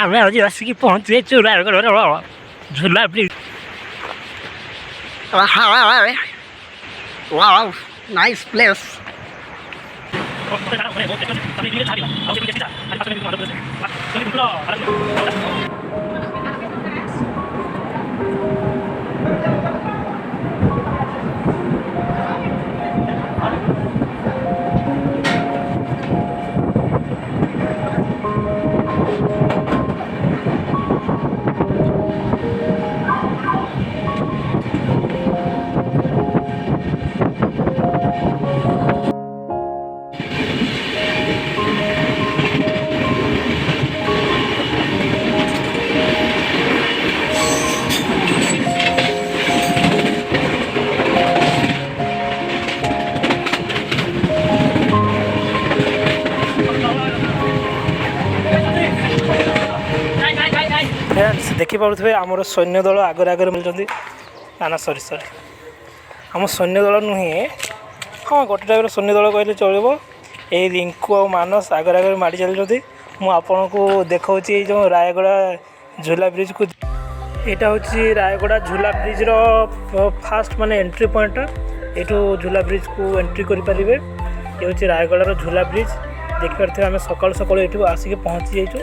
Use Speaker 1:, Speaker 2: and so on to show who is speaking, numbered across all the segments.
Speaker 1: ଆମେ ଆଜି ଆସିକି ପହଞ୍ଚିଯାଇଛୁ ରାୟଗଡ଼ର ଝୁଲା bridge.
Speaker 2: Wow, nice place.
Speaker 1: Friends देखिपे आमर सैन्य दल आगे आगे मिलते ना सरी आम सैन्य दल नुहे हाँ गोटे टाइप सैन्य दल कहले चलो ये रिंकू और मानस आगे आगे माड़ी चलती मुझे देखा जो रायगड़ा झूला ब्रिज को यहाँ हूँ रायगड़ा झूला ब्रिज फास्ट माने एंट्री पॉइंट यू झूला ब्रिज को एंट्री करें ये हूँ रायगड़ार झूला ब्रिज देखिपे आम सकाल सकाल ये आसिक पहुँची जाइए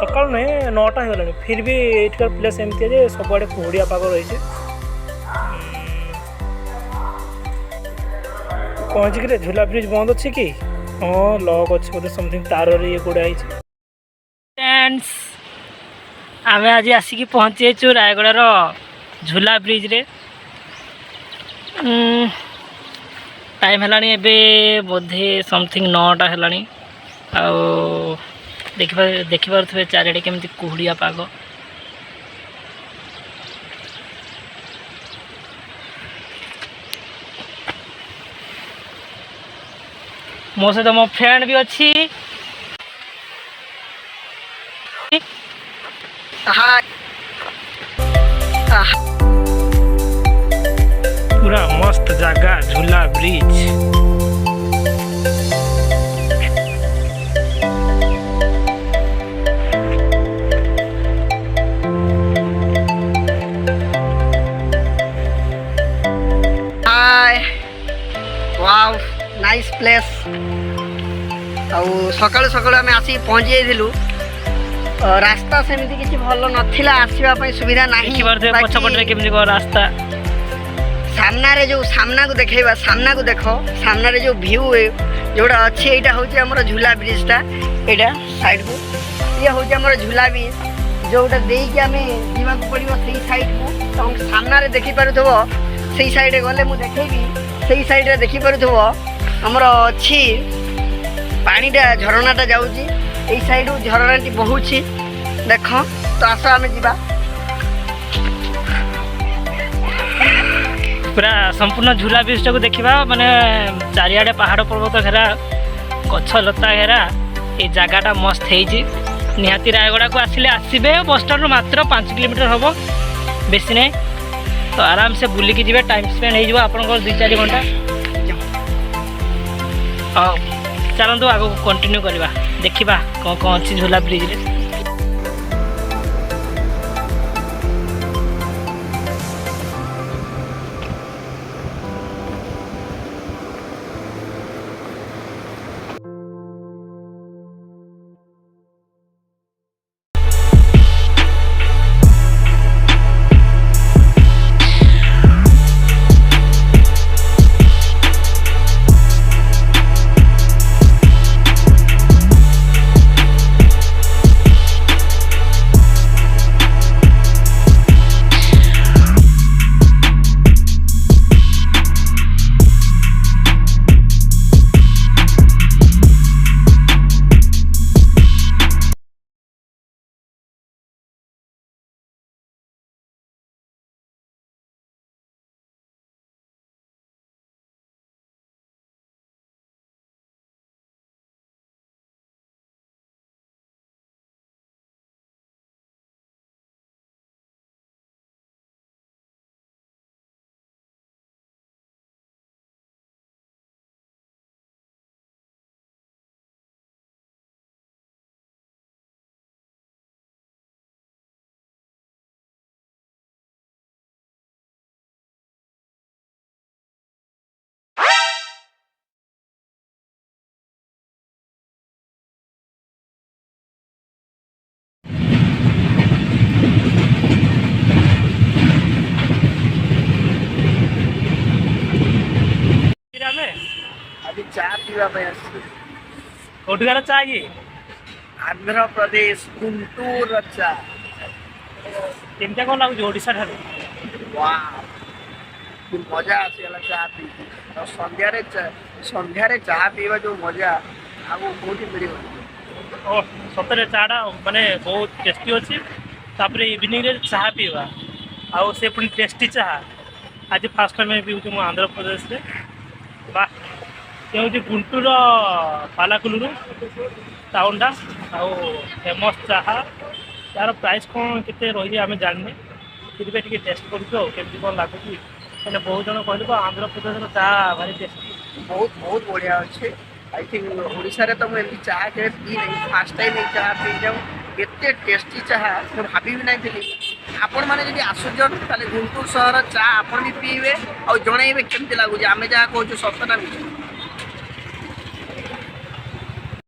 Speaker 1: सकाल नहीं 9टा हो फिर भी ये प्लेस एमती है सबुआड़े कुहुड़िया पाग रही पहुँचिक झूला ब्रिज बंद अच्छे कि हाँ लक अच्छे बोधे समथिंग तार ये गुड़ाई फ्रेंड्स आम आज आसिक पहुँची जाइए रायगड़ार झूला ब्रिज रे टाइम है बोधे समथिंग 9टा है देखिपे चारिड़े केमती कुहुड़िया पाग मो सहित मो फ्रेंड भी अच्छी पूरा मस्त जगह झूला ब्रिज
Speaker 2: वाव नाइस प्लेस सकाल सकाल आम आसिक पहुँची जाइलु रास्ता सेमती किसी भल नथिला आसवाई सुविधा नहीं
Speaker 1: रास्ता
Speaker 2: सामना रे जो सामना को देखेबा सामना को देखो सामना रे जो व्यू है जोड़ा अच्छे यहाँ हूँ आम झूला ब्रिजटा यहाँ साइड को ये हूँ आम झूला ब्रिज जोटा देकी आम जावाक पड़ो से साइड को तुम सामने देखिपो से साइड गले मुझे देखेबी से साइड रे देखिपो आमर अच्छी पानीटा झरनाटा जाऊँगी यही साइड झरनाटी बहुची देख तो आस आम जा
Speaker 1: पूरा संपूर्ण झूला ब्रिज को देखा माने चारिआडे पहाड़ पर्वत घेरा गछ लता घेरा ये जगहटा मस्त है निहाती रायगड़ा को आसिले आसबे बस स्टैंड मात्र 5 किलोमीटर हम बेसी नहीं तो आराम से बुलिकी जी टाइम स्पेंड हो आप 2-4 घंटा हाँ चलतु आगे कंटिन्यू करवा देखा कौन कौन अच्छी झूला ब्रिज रे।
Speaker 2: ପିଇବା ଆସିଛି।
Speaker 1: କୋଉଠିକାର ଚା ଇଏ?
Speaker 2: ଆନ୍ଧ୍ରପ୍ରଦେଶ ଗୁంటూరు ଚା।
Speaker 1: କେମିତିଆ କ'ଣ ଲାଗୁଛି ଓଡ଼ିଶା ଠାରୁ?
Speaker 2: ୱାଓ କି ମଜା ଆସିଗଲା ଚା ପିଇକି। ଆଉ ସନ୍ଧ୍ୟାରେ ଚାହା ପିଇବା ଯୋଉ ମଜା ଆଉ କୋଉଠି ମିଳିବନି।
Speaker 1: ଓ ସତରେ ଚାଟା ମାନେ ବହୁତ ଟେଷ୍ଟି ଅଛି। ତାପରେ ଇଭିନିଂରେ ଚାହା ପିଇବା ଆଉ ସେ ପୁଣି ଟେଷ୍ଟି ଚାହା। ଆଜି ଫାର୍ଷ୍ଟ ଟାଇମ୍ ପିଉଛି ମୁଁ ଆନ୍ଧ୍ରପ୍ରଦେଶରେ। ବା ସେ ହେଉଛି ଗୁంటూరుର ପାଲାକୁଲୁରୁ ଟାଉନଟା ଆଉ ଫେମସ୍ ଚାହା। ତାର ପ୍ରାଇସ୍ କ'ଣ କେତେ ରହିଛି ଆମେ ଜାଣିନେ, ସେଥିପାଇଁ ଟିକେ ଟେଷ୍ଟ କରୁଛୁ ଆଉ କେମିତି କ'ଣ ଲାଗୁଛି। ମାନେ ବହୁତ ଜଣ କହିଲେ ତ ଆନ୍ଧ୍ରପ୍ରଦେଶର ଚାହା ଭାରି ଟେଷ୍ଟି।
Speaker 2: ବହୁତ ବଢ଼ିଆ ଅଛି। ଆଇ ଥିଙ୍କ ଓଡ଼ିଶାରେ ତ ମୁଁ ଏମିତି ଚାହା କେବେ ପିଇନି, ଫାର୍ଷ୍ଟ ଟାଇମ୍ ଏଇ ଚାହା ପିଇଯାଉ। ଏତେ ଟେଷ୍ଟି ଚାହା ମୁଁ ଭାବିବି ନାଇଁଥିଲି। ଆପଣମାନେ ଯଦି ଆସୁଛନ୍ ତାହେଲେ ଗୁంటూరు ସହର ଚା ଆପଣ ବି ପିଇବେ ଆଉ ଜଣେଇବେ କେମିତି ଲାଗୁଛି। ଆମେ ଯାହା କହୁଛୁ ସତ ନା ମିଛ।